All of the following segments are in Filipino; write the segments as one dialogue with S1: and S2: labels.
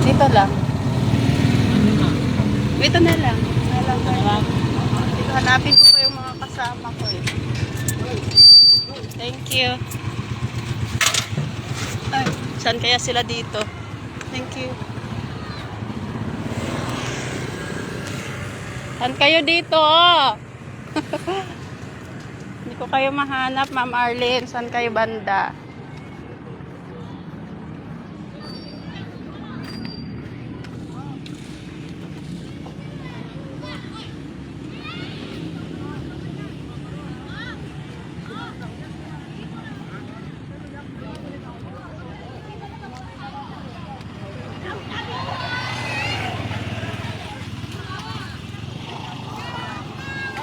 S1: Dito lang. Dito na lang. Dito hanapin ko pa yung mga kasama ko eh. Thank you. Ay, saan kaya sila dito? Thank you. Saan kayo dito? Hindi ko kayo mahanap, Ma'am Arlene. Saan kayo banda?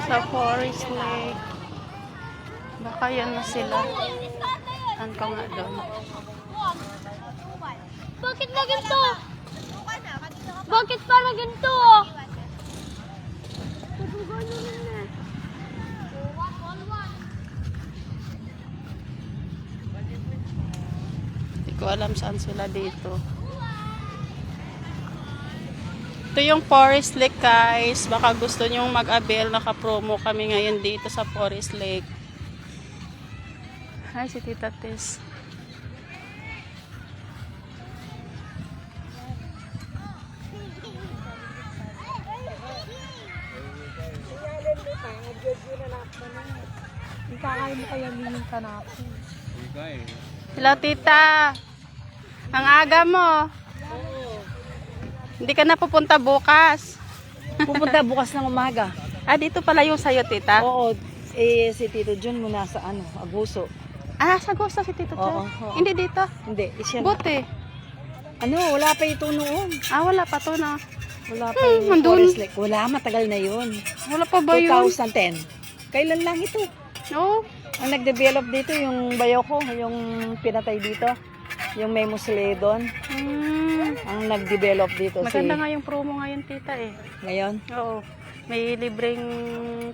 S1: Sa Forest Lake. Baka yan na sila. Saan ka nga doon?
S2: Bakit na ganito? Bakit parang ganito?
S1: Hindi ko alam saan sila dito. Ito yung Forest Lake guys. Baka gusto nyong mag-avail. Naka-promo kami ngayon dito sa Forest Lake. Hi si Tita Tess.
S2: Kakain mo kaya minyung kanapin.
S1: Hello Tita. Ang aga mo. Hindi ka na pupunta bukas.
S3: Pupunta bukas ng umaga.
S1: Ah, dito pala yung sayo, Tita.
S3: Oo, si Tito John muna sa Abuso.
S1: Ah, sa Gusto si Tito Chan.
S3: Oo.
S1: Hindi dito.
S3: Hindi, siya na.
S1: Buti.
S3: Wala pa ito noon.
S1: Ah, wala pa to na.
S3: Wala pa yung
S1: andun.
S3: Forest Lake. Wala, matagal na yun.
S1: Wala pa ba yun?
S3: 2010. Kailan lang ito?
S1: No.
S3: Ang nag-develop dito yung bayo ko, yung pinatay dito. Yung may musle doon. Ang nag-develop dito
S1: Maganda nga yung promo ngayon, Tita eh.
S3: Ngayon.
S1: Oo. May libreng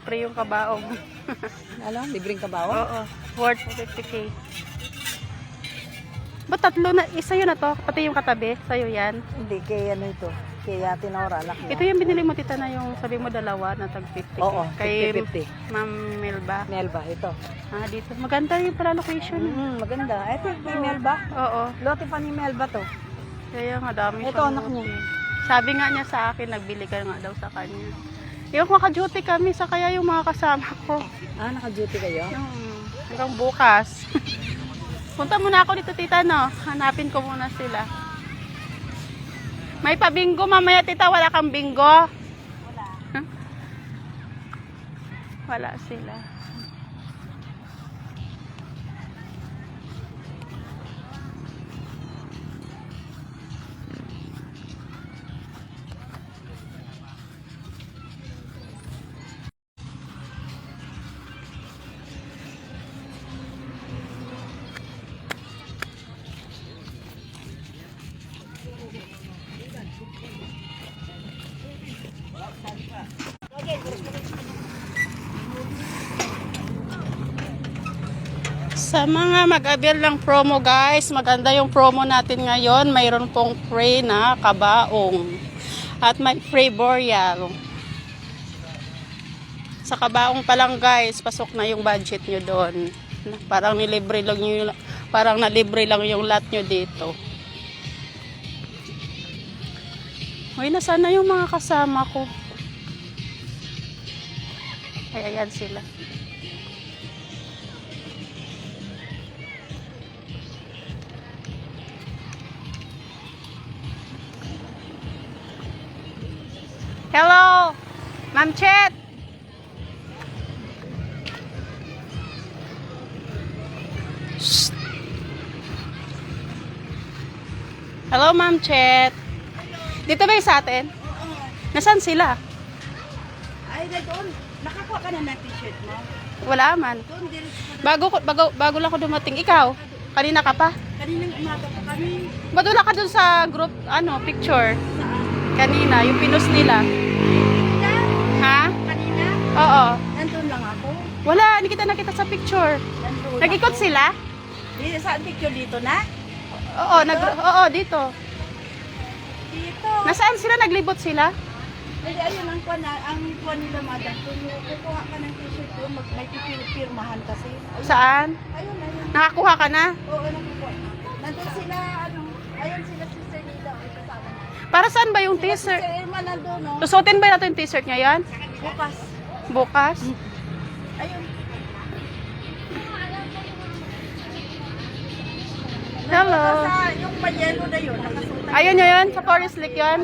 S1: free yung kabaog.
S3: Libreng kabawa?
S1: Oo. Worth 50k. Ba't tatlo na? Isa yun na to? Pati yung katabi? Sa'yo yan?
S3: Hindi, kay ito. Kay Ate Nora, anak niya.
S1: Ito yung binili mo, Tita, na yung sabi mo dalawa na tag 50k.
S3: Oo,
S1: Kay
S3: 50-50.
S1: Ma'am Melba.
S3: Melba, ito.
S1: Ah, dito. Maganda yung pala location.
S3: Maganda. Ito, kay Melba.
S1: Oo.
S3: Lote pa ni Melba to.
S1: Kaya nga dami
S3: Ito,
S1: siyang
S3: anak niya.
S1: lote. Sabi nga niya sa akin, nagbili ka nga daw sa kanya. Yung maka-duty kami sa kaya yung mga kasama ko.
S3: Ah, naka-duty kayo?
S1: Hanggang bukas. Punta muna ako dito, Tita, no? Hanapin ko muna sila. May pa-bingo mamaya, Tita. Wala kang bingo? Wala. Wala sila. Sa mga mag-avail ng promo guys, maganda yung promo natin ngayon. Mayroon pong free na kabaong at may free boreal. Sa kabaong pa lang guys, pasok na yung budget nyo doon. Parang nilibre lang yung, nalibre lang yung lot nyo dito. Uy, nasaan na yung mga kasama ko? Ay, ayan sila. Hello, Ma'am Chet. Shh. Hello, Ma'am Chet. Dito ba yung sa atin? Nasaan sila?
S3: Ay, doon. Nakakuha ka na ng t-shirt mo?
S1: Wala man. Bago lang ako dumating. Ikaw? Kanina ka pa?
S3: Kaninang umaga pa kami.
S1: Ba't wala ka dun sa group, picture? Kanina, yung pinost nila. Ha?
S3: Kanina?
S1: Oo.
S3: Nandun lang ako.
S1: Wala, hindi kita nakita sa picture.
S3: Nandun
S1: Nag-ikot
S3: ako.
S1: sila?
S3: Saan picture dito na?
S1: Oo, oo, dito.
S3: Dito.
S1: Nasaan sila? Naglibot sila?
S3: Hindi, ayun ang kuwan nila, madam. Kung kukuha ka ng t-shirt doon, may pipirmahan kasi. Ayun,
S1: Saan?
S3: ayun.
S1: Nakakuha ka na?
S3: Oo, nakukuha. Nandun sila, ayun sila Sister Nida. Kasama na.
S1: Para saan ba yung t-shirt?
S3: Sister Irma nandun, no?
S1: Susutin ba natin yung t-shirt ngayon?
S3: Bukas.
S1: Bukas?
S3: Ayun.
S1: Hello.
S3: Sa yung panyelo na yun, nakasutan.
S1: Ayun yun, sa Forest Lake yun.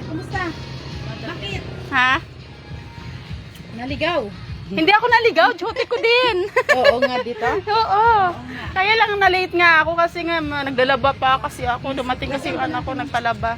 S3: Kumusta? Bakit?
S1: Ha?
S3: Naligaw.
S1: Hindi ako naligaw, duty ko din.
S3: Oo nga dito.
S1: Oo. Kaya lang na-late nga ako kasi nga nagdalaba pa kasi ako. Dumating kasi yung anak ko nagpalaba.